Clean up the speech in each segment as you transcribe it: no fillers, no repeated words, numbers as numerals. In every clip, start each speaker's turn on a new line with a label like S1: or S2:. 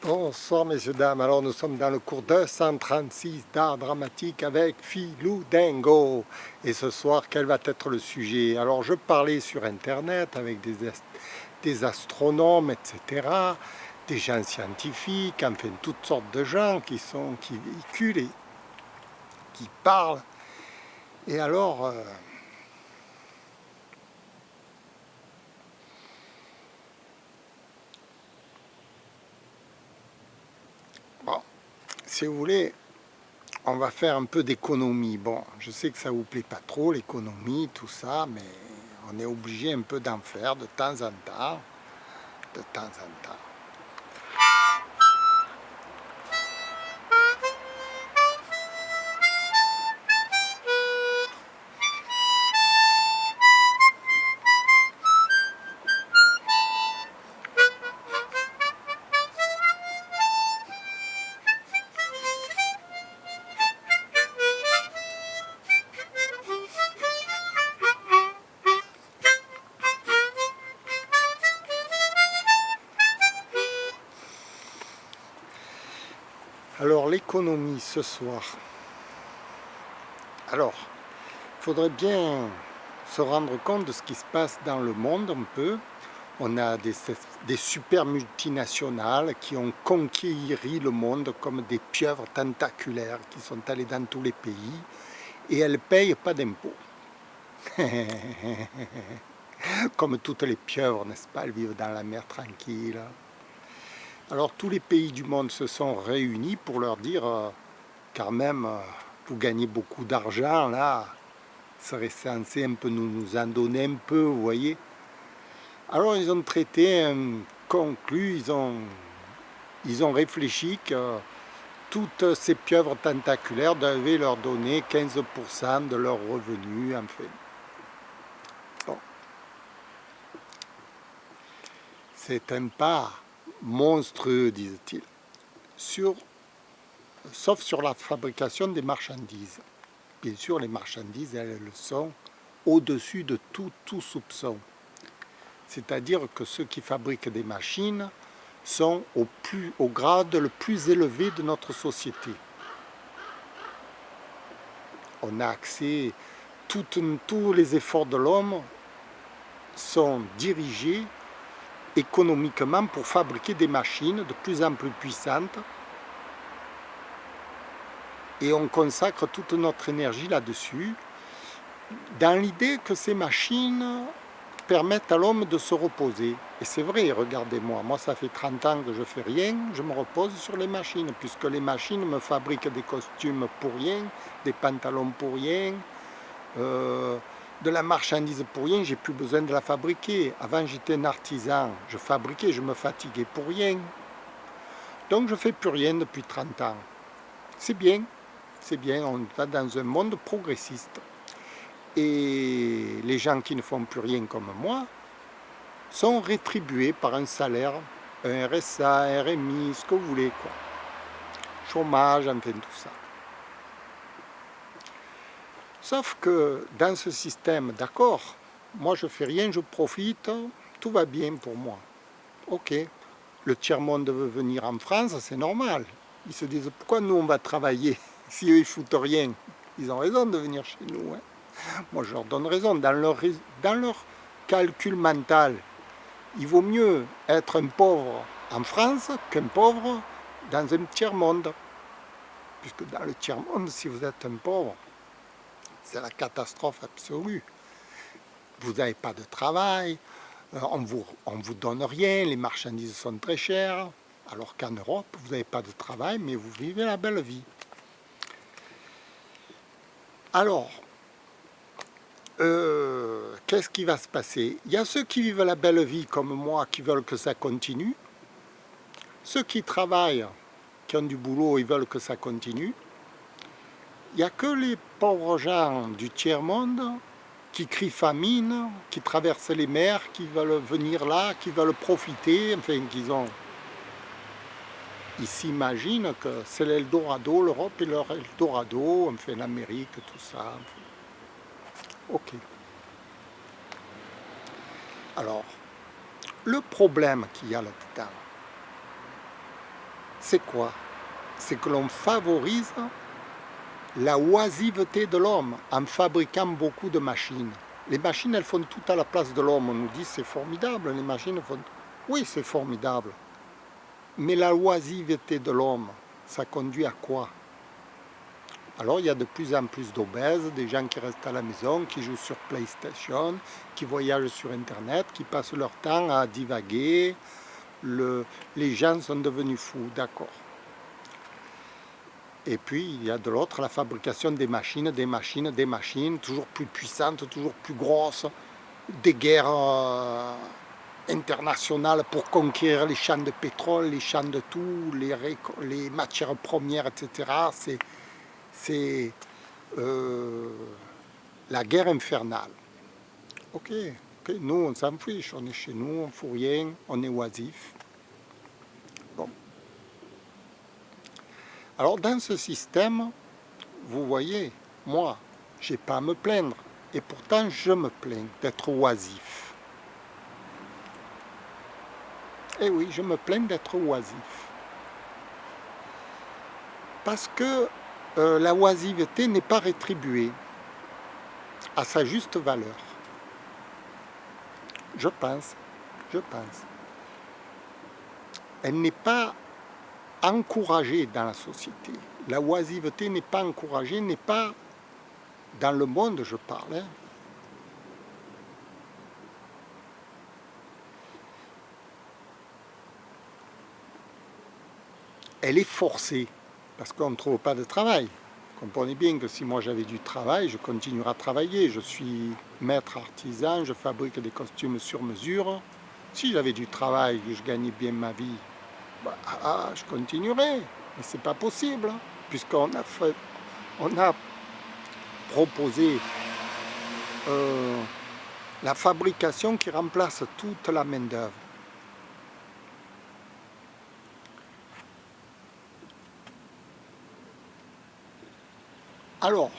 S1: Bonsoir messieurs, dames. Alors nous sommes dans le cours 236 d'art dramatique avec Philou Dingo. Et ce soir, quel va être le sujet? Alors je parlais sur internet avec des astronomes, etc., des gens scientifiques, enfin toutes sortes de gens qui véhiculent et qui parlent. Et alors, bon, si vous voulez, on va faire un peu d'économie. Bon, je sais que ça vous plaît pas trop, l'économie, tout ça, mais on est obligé un peu d'en faire de temps en temps. De temps en temps. Alors l'économie ce soir. Alors, il faudrait bien se rendre compte de ce qui se passe dans le monde un peu. On a des super multinationales qui ont conquéri le monde comme des pieuvres tentaculaires qui sont allées dans tous les pays et elles ne payent pas d'impôts. Comme toutes les pieuvres, n'est-ce pas, elles vivent dans la mer tranquille. Alors tous les pays du monde se sont réunis pour leur dire quand même, vous gagnez beaucoup d'argent là, serait censé un peu nous en donner un peu, vous voyez. Alors ils ont traité, conclu, ils ont réfléchi que toutes ces pieuvres tentaculaires devaient leur donner 15% de leurs revenus, en fait. Bon. C'est un pas monstrueux, disent-ils, sauf sur la fabrication des marchandises. Bien sûr, les marchandises, elles le sont au-dessus de tout soupçon. C'est-à-dire que ceux qui fabriquent des machines sont au grade le plus élevé de notre société. On a accès, tous les efforts de l'homme sont dirigés économiquement pour fabriquer des machines de plus en plus puissantes et on consacre toute notre énergie là-dessus dans l'idée que ces machines permettent à l'homme de se reposer. Et c'est vrai, regardez-moi, moi ça fait 30 ans que je fais rien, je me repose sur les machines, puisque les machines me fabriquent des costumes pour rien, des pantalons pour rien, de la marchandise pour rien, j'ai plus besoin de la fabriquer. Avant j'étais un artisan, je fabriquais, je me fatiguais pour rien. Donc je fais plus rien depuis 30 ans. C'est bien, on va dans un monde progressiste. Et les gens qui ne font plus rien comme moi sont rétribués par un salaire, un RSA, un RMI, ce que vous voulez, quoi. Chômage, enfin tout ça. Sauf que dans ce système, d'accord, moi je fais rien, je profite, tout va bien pour moi. Ok, le tiers-monde veut venir en France, c'est normal. Ils se disent pourquoi nous on va travailler si eux ils foutent rien. Ils ont raison de venir chez nous. Hein. Moi je leur donne raison, dans leur calcul mental, il vaut mieux être un pauvre en France qu'un pauvre dans un tiers-monde. Puisque dans le tiers-monde, si vous êtes un pauvre, c'est la catastrophe absolue. Vous n'avez pas de travail, on vous donne rien, les marchandises sont très chères, alors qu'en Europe, vous n'avez pas de travail, mais vous vivez la belle vie. Alors, qu'est-ce qui va se passer? Il y a ceux qui vivent la belle vie comme moi, qui veulent que ça continue. Ceux qui travaillent, qui ont du boulot, ils veulent que ça continue. Il n'y a que les pauvres gens du tiers-monde qui crient famine, qui traversent les mers, qui veulent venir là, qui veulent profiter, enfin, ils s'imaginent que c'est l'Eldorado, l'Europe est leur Eldorado, enfin, l'Amérique, tout ça. Enfin. Ok. Alors, le problème qu'il y a là-dedans, c'est quoi? C'est que l'on favorise la oisiveté de l'homme en fabriquant beaucoup de machines. Les machines, elles font tout à la place de l'homme. On nous dit c'est formidable, les machines font... Oui, c'est formidable. Mais la oisiveté de l'homme, ça conduit à quoi? Alors il y a de plus en plus d'obèses, des gens qui restent à la maison, qui jouent sur PlayStation, qui voyagent sur Internet, qui passent leur temps à divaguer. Les gens sont devenus fous, d'accord. Et puis il y a de l'autre la fabrication des machines, toujours plus puissantes, toujours plus grosses, des guerres internationales pour conquérir les champs de pétrole, les champs de tout, les matières premières, etc. C'est la guerre infernale. Ok, nous on s'en fiche, on est chez nous, on ne fout rien, on est oisif. Bon. Alors dans ce système, vous voyez, moi, j'ai pas à me plaindre. Et pourtant, je me plains d'être oisif. Eh oui, je me plains d'être oisif. Parce que la oisiveté n'est pas rétribuée à sa juste valeur. Je pense. Elle n'est pas encouragée dans la société. La oisiveté n'est pas encouragée, n'est pas dans le monde, je parle. Hein. Elle est forcée, parce qu'on ne trouve pas de travail. Comprenez bien que si moi j'avais du travail, je continuerai à travailler. Je suis maître artisan, je fabrique des costumes sur mesure. Si j'avais du travail et que je gagnais bien ma vie, je continuerai. Mais c'est pas possible, hein, puisqu'on a proposé la fabrication qui remplace toute la main-d'œuvre. Alors,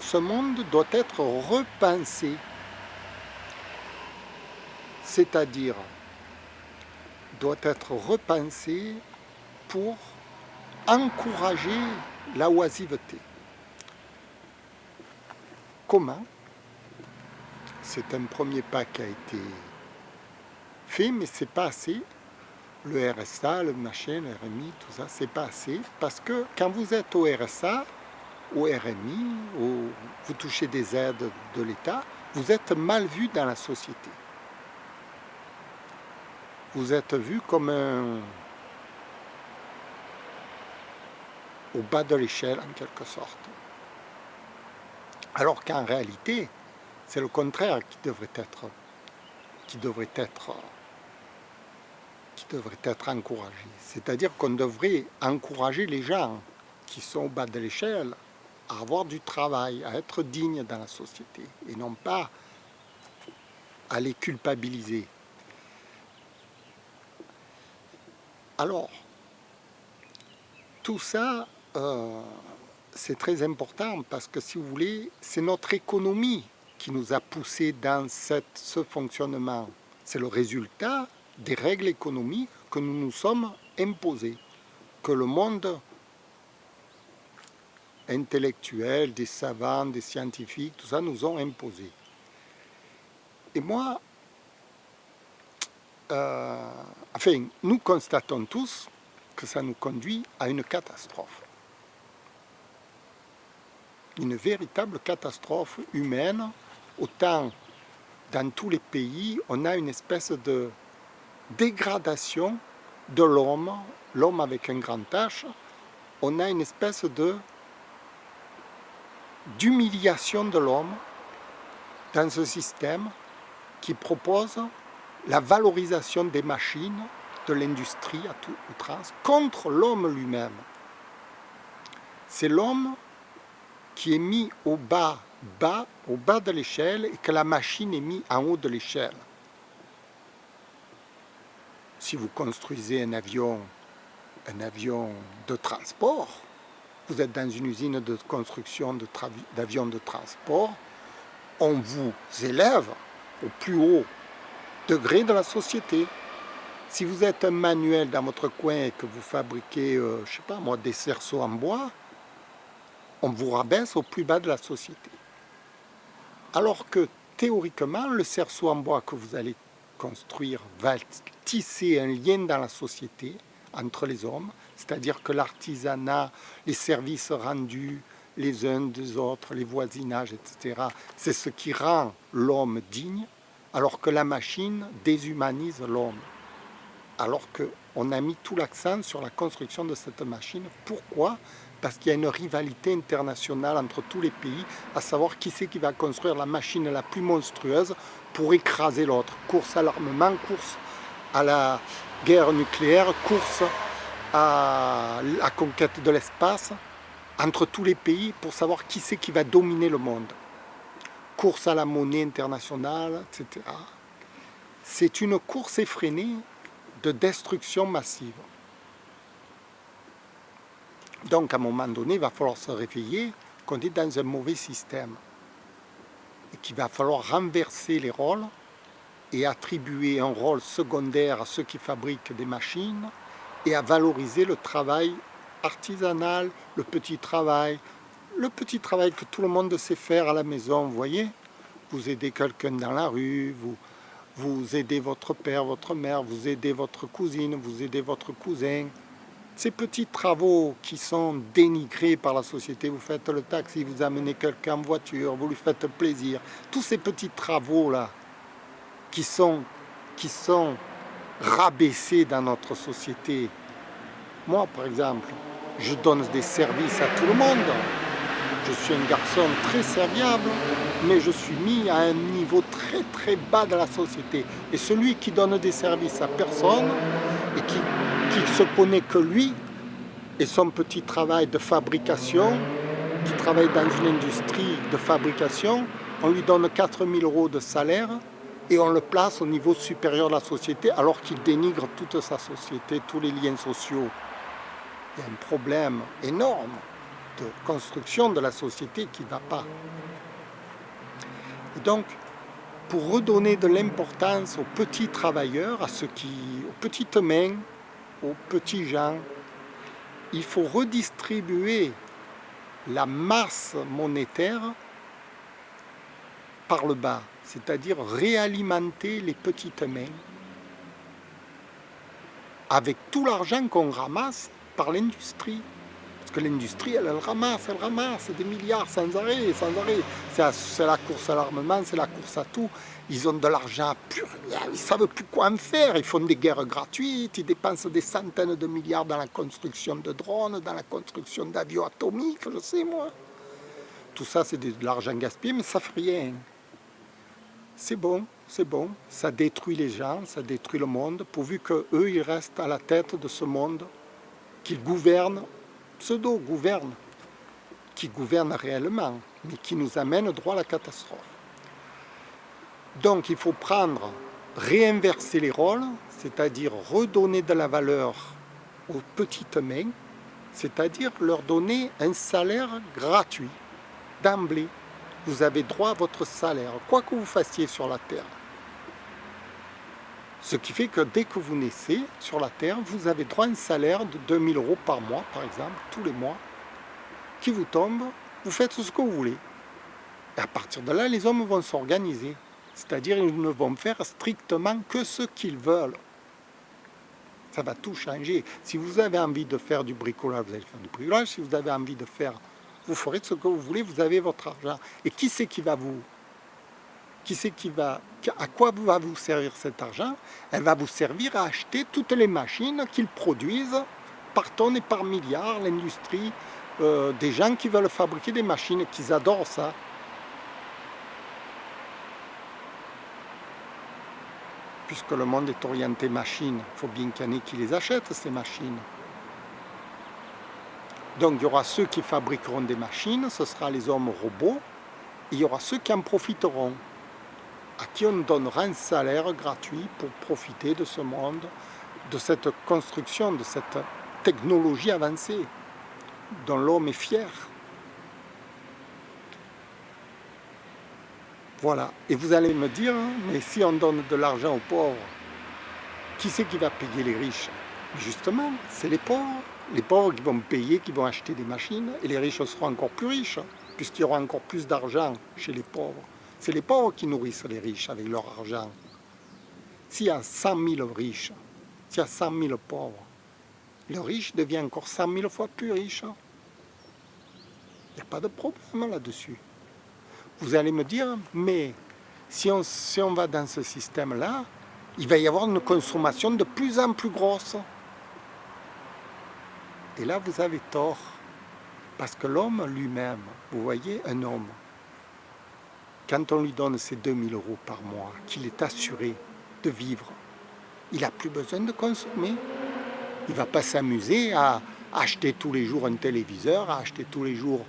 S1: ce monde doit être repensé, c'est-à-dire doit être repensé pour encourager la oisiveté. Comment? C'est un premier pas qui a été fait, mais c'est pas assez. Le RSA, le machin, le RMI, tout ça, c'est pas assez, parce que quand vous êtes au RSA, au RMI, vous touchez des aides de l'État, vous êtes mal vu dans la société. Vous êtes vu comme au bas de l'échelle en quelque sorte. Alors qu'en réalité, c'est le contraire qui devrait être encouragé. C'est-à-dire qu'on devrait encourager les gens qui sont au bas de l'échelle à avoir du travail, à être dignes dans la société, et non pas à les culpabiliser. Alors, tout ça, c'est très important, parce que si vous voulez, c'est notre économie qui nous a poussés dans ce fonctionnement. C'est le résultat des règles économiques que nous nous sommes imposées, que le monde intellectuels, des savants, des scientifiques, tout ça nous ont imposé. Et moi, nous constatons tous que ça nous conduit à une catastrophe. Une véritable catastrophe humaine. Autant dans tous les pays, on a une espèce de dégradation de l'homme, l'homme avec un grand H, on a une espèce d'humiliation de l'homme dans ce système qui propose la valorisation des machines, de l'industrie à tout outrance, contre l'homme lui-même. C'est l'homme qui est mis au bas de l'échelle, et que la machine est mise en haut de l'échelle. Si vous construisez un avion de transport, vous êtes dans une usine de construction d'avions de transport, on vous élève au plus haut degré de la société. Si vous êtes un manuel dans votre coin et que vous fabriquez, je sais pas moi, des cerceaux en bois, on vous rabaisse au plus bas de la société. Alors que théoriquement, le cerceau en bois que vous allez construire va tisser un lien dans la société entre les hommes, c'est-à-dire que l'artisanat, les services rendus les uns des autres, les voisinages, etc., c'est ce qui rend l'homme digne, alors que la machine déshumanise l'homme. Alors qu'on a mis tout l'accent sur la construction de cette machine. Pourquoi ? Parce qu'il y a une rivalité internationale entre tous les pays, à savoir qui c'est qui va construire la machine la plus monstrueuse pour écraser l'autre. Course à l'armement, course à la guerre nucléaire, course à la conquête de l'espace, entre tous les pays pour savoir qui c'est qui va dominer le monde. Course à la monnaie internationale, etc. C'est une course effrénée de destruction massive. Donc à un moment donné, il va falloir se réveiller qu'on est dans un mauvais système et qu'il va falloir renverser les rôles et attribuer un rôle secondaire à ceux qui fabriquent des machines et à valoriser le travail artisanal, le petit travail que tout le monde sait faire à la maison, vous voyez. Vous aidez quelqu'un dans la rue, vous aidez votre père, votre mère, vous aidez votre cousine, vous aidez votre cousin. Ces petits travaux qui sont dénigrés par la société, vous faites le taxi, vous amenez quelqu'un en voiture, vous lui faites plaisir. Tous ces petits travaux-là qui sont rabaissés dans notre société. Moi, par exemple, je donne des services à tout le monde. Je suis un garçon très serviable, mais je suis mis à un niveau très très bas de la société. Et celui qui donne des services à personne et qui se connaît que lui et son petit travail de fabrication, qui travaille dans une industrie de fabrication, on lui donne 4 000 € de salaire et on le place au niveau supérieur de la société alors qu'il dénigre toute sa société, tous les liens sociaux. Il y a un problème énorme de construction de la société qui ne va pas. Et donc, pour redonner de l'importance aux petits travailleurs, aux petites mains, aux petits gens, il faut redistribuer la masse monétaire par le bas, c'est-à-dire réalimenter les petites mains avec tout l'argent qu'on ramasse par l'industrie. Parce que l'industrie, elle ramasse des milliards sans arrêt, sans arrêt. C'est la course à l'armement, c'est la course à tout. Ils ont de l'argent pur, ils ne savent plus quoi en faire. Ils font des guerres gratuites, ils dépensent des centaines de milliards dans la construction de drones, dans la construction d'avions atomiques, je sais moi. Tout ça, c'est de l'argent gaspillé, mais ça ne fait rien. C'est bon, ça détruit les gens, ça détruit le monde, pourvu qu'eux, ils restent à la tête de ce monde, qu'ils gouvernent, pseudo-gouvernent, qui gouvernent réellement, mais qui nous amènent droit à la catastrophe. Donc il faut réinverser les rôles, c'est-à-dire redonner de la valeur aux petites mains, c'est-à-dire leur donner un salaire gratuit, d'emblée. Vous avez droit à votre salaire, quoi que vous fassiez sur la Terre. Ce qui fait que dès que vous naissez sur la Terre, vous avez droit à un salaire de 2 000 € par mois, par exemple, tous les mois, qui vous tombe, vous faites ce que vous voulez. Et à partir de là, les hommes vont s'organiser. C'est-à-dire qu'ils ne vont faire strictement que ce qu'ils veulent. Ça va tout changer. Si vous avez envie de faire du bricolage, vous allez faire du bricolage. Si vous avez envie de faire... Vous ferez ce que vous voulez, vous avez votre argent. Et qui c'est qui va vous... À quoi va vous servir cet argent? Elle va vous servir à acheter toutes les machines qu'ils produisent par tonnes et par milliards, l'industrie, des gens qui veulent fabriquer des machines, qu'ils adorent ça. Puisque le monde est orienté machine, il faut bien qu'il y en ait qui les achètent, ces machines. Donc il y aura ceux qui fabriqueront des machines, ce sera les hommes robots, et il y aura ceux qui en profiteront, à qui on donnera un salaire gratuit pour profiter de ce monde, de cette construction, de cette technologie avancée, dont l'homme est fier. Voilà. Et vous allez me dire, mais si on donne de l'argent aux pauvres, Qui c'est qui va payer les riches? Justement, c'est les pauvres. Les pauvres qui vont payer, qui vont acheter des machines, et les riches seront encore plus riches, puisqu'il y aura encore plus d'argent chez les pauvres. C'est les pauvres qui nourrissent les riches avec leur argent. S'il y a 100 000 riches, s'il y a 100 000 pauvres, le riche devient encore 100 000 fois plus riche. Il n'y a pas de problème là-dessus. Vous allez me dire, mais si on va dans ce système-là, il va y avoir une consommation de plus en plus grosse. Et là, vous avez tort. Parce que l'homme lui-même, vous voyez, un homme, quand on lui donne ces 2000 € par mois, qu'il est assuré de vivre, il n'a plus besoin de consommer. Il ne va pas s'amuser à acheter tous les jours un téléviseur, à acheter tous les jours...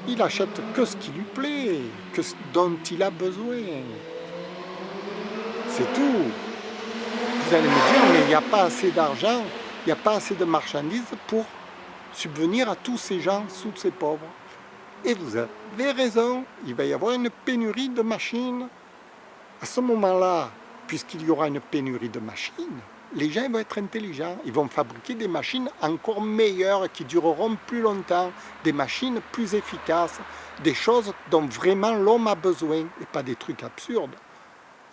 S1: il achète que ce qui lui plaît, dont il a besoin. C'est tout. Vous allez me dire, mais il n'y a pas assez d'argent, il n'y a pas assez de marchandises pour subvenir à tous ces gens, tous ces pauvres. Et vous avez raison, il va y avoir une pénurie de machines. À ce moment-là, puisqu'il y aura une pénurie de machines, les gens vont être intelligents. Ils vont fabriquer des machines encore meilleures, qui dureront plus longtemps, des machines plus efficaces, des choses dont vraiment l'homme a besoin, et pas des trucs absurdes.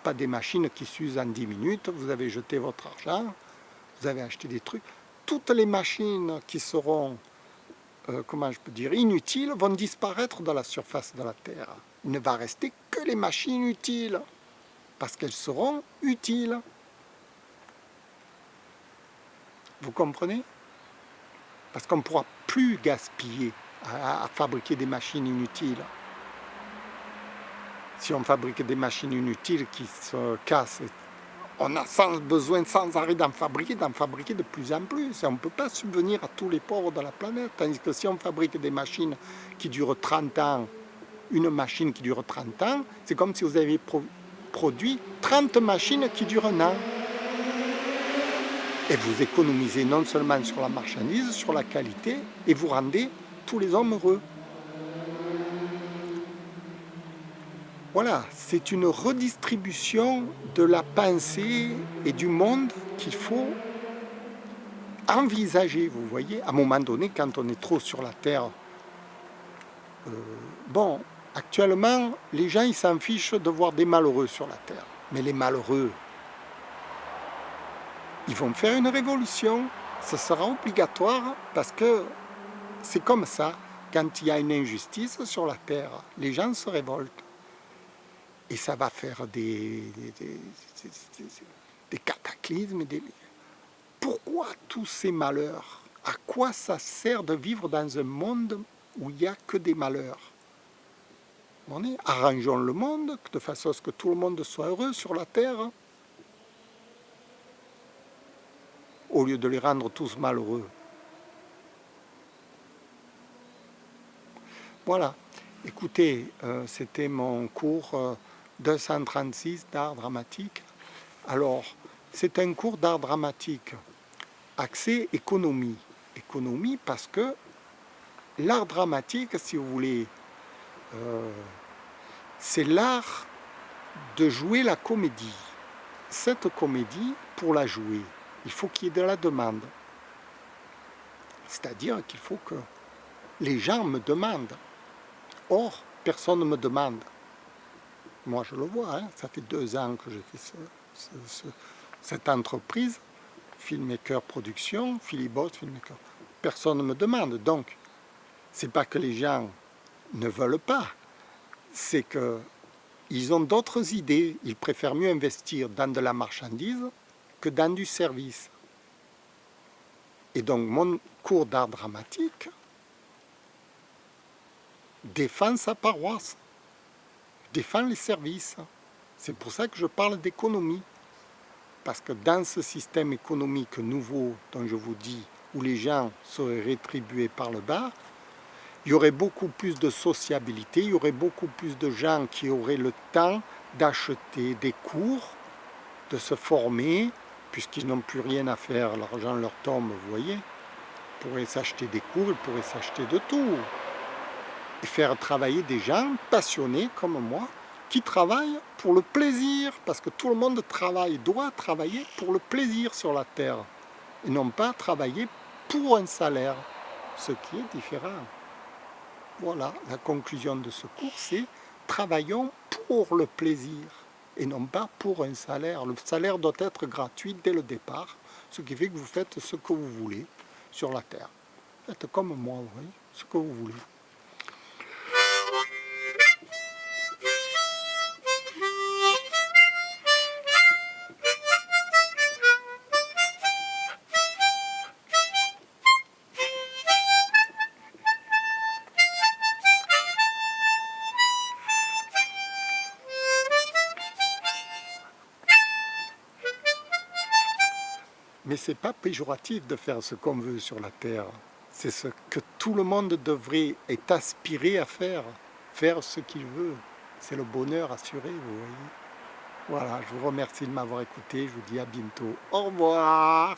S1: Pas des machines qui s'usent en 10 minutes, vous avez jeté votre argent, vous avez acheté des trucs. Toutes les machines qui seront, comment je peux dire, inutiles, vont disparaître de la surface de la Terre. Il ne va rester que les machines utiles, parce qu'elles seront utiles. Vous comprenez? Parce qu'on ne pourra plus gaspiller à fabriquer des machines inutiles. Si on fabrique des machines inutiles qui se cassent, on a besoin sans arrêt d'en fabriquer de plus en plus. Et on ne peut pas subvenir à tous les pauvres de la planète. Tandis que si on fabrique des machines qui durent 30 ans, une machine qui dure 30 ans, c'est comme si vous aviez produit 30 machines qui durent un an. Et vous économisez non seulement sur la marchandise, sur la qualité, et vous rendez tous les hommes heureux. Voilà, c'est une redistribution de la pensée et du monde qu'il faut envisager, vous voyez. À un moment donné, quand on est trop sur la Terre, bon, actuellement, les gens, ils s'en fichent de voir des malheureux sur la Terre. Mais les malheureux, ils vont faire une révolution. Ce sera obligatoire parce que c'est comme ça. Quand il y a une injustice sur la Terre, les gens se révoltent. Et ça va faire des cataclysmes. Pourquoi tous ces malheurs? À quoi ça sert de vivre dans un monde où il n'y a que des malheurs? Arrangeons le monde de façon à ce que tout le monde soit heureux sur la Terre, au lieu de les rendre tous malheureux. Voilà. Écoutez, c'était mon cours 236 d'art dramatique. Alors, c'est un cours d'art dramatique axé économie. Économie parce que l'art dramatique, si vous voulez, c'est l'art de jouer la comédie. Cette comédie, pour la jouer, il faut qu'il y ait de la demande. C'est-à-dire qu'il faut que les gens me demandent. Or, personne ne me demande. Moi, je le vois, hein, ça fait 2 ans que j'ai fait cette entreprise, Filmmaker Production, Philibot, Filmmaker. Personne ne me demande. Donc, c'est pas que les gens ne veulent pas, c'est qu'ils ont d'autres idées. Ils préfèrent mieux investir dans de la marchandise que dans du service. Et donc, mon cours d'art dramatique défend sa paroisse, défend les services. C'est pour ça que je parle d'économie. Parce que dans ce système économique nouveau dont je vous dis, où les gens seraient rétribués par le bas, il y aurait beaucoup plus de sociabilité, il y aurait beaucoup plus de gens qui auraient le temps d'acheter des cours, de se former, puisqu'ils n'ont plus rien à faire, l'argent leur tombe, vous voyez. Ils pourraient s'acheter des cours, ils pourraient s'acheter de tout. Et faire travailler des gens passionnés comme moi qui travaillent pour le plaisir, parce que tout le monde doit travailler pour le plaisir sur la terre, et non pas travailler pour un salaire, ce qui est différent. Voilà, la conclusion de ce cours, c'est travaillons pour le plaisir, et non pas pour un salaire. Le salaire doit être gratuit dès le départ, ce qui fait que vous faites ce que vous voulez sur la terre. Faites comme moi, vous voyez, ce que vous voulez. Mais ce n'est pas péjoratif de faire ce qu'on veut sur la terre. C'est ce que tout le monde devrait être aspiré à faire. Faire ce qu'il veut. C'est le bonheur assuré, vous voyez. Voilà, je vous remercie de m'avoir écouté. Je vous dis à bientôt. Au revoir.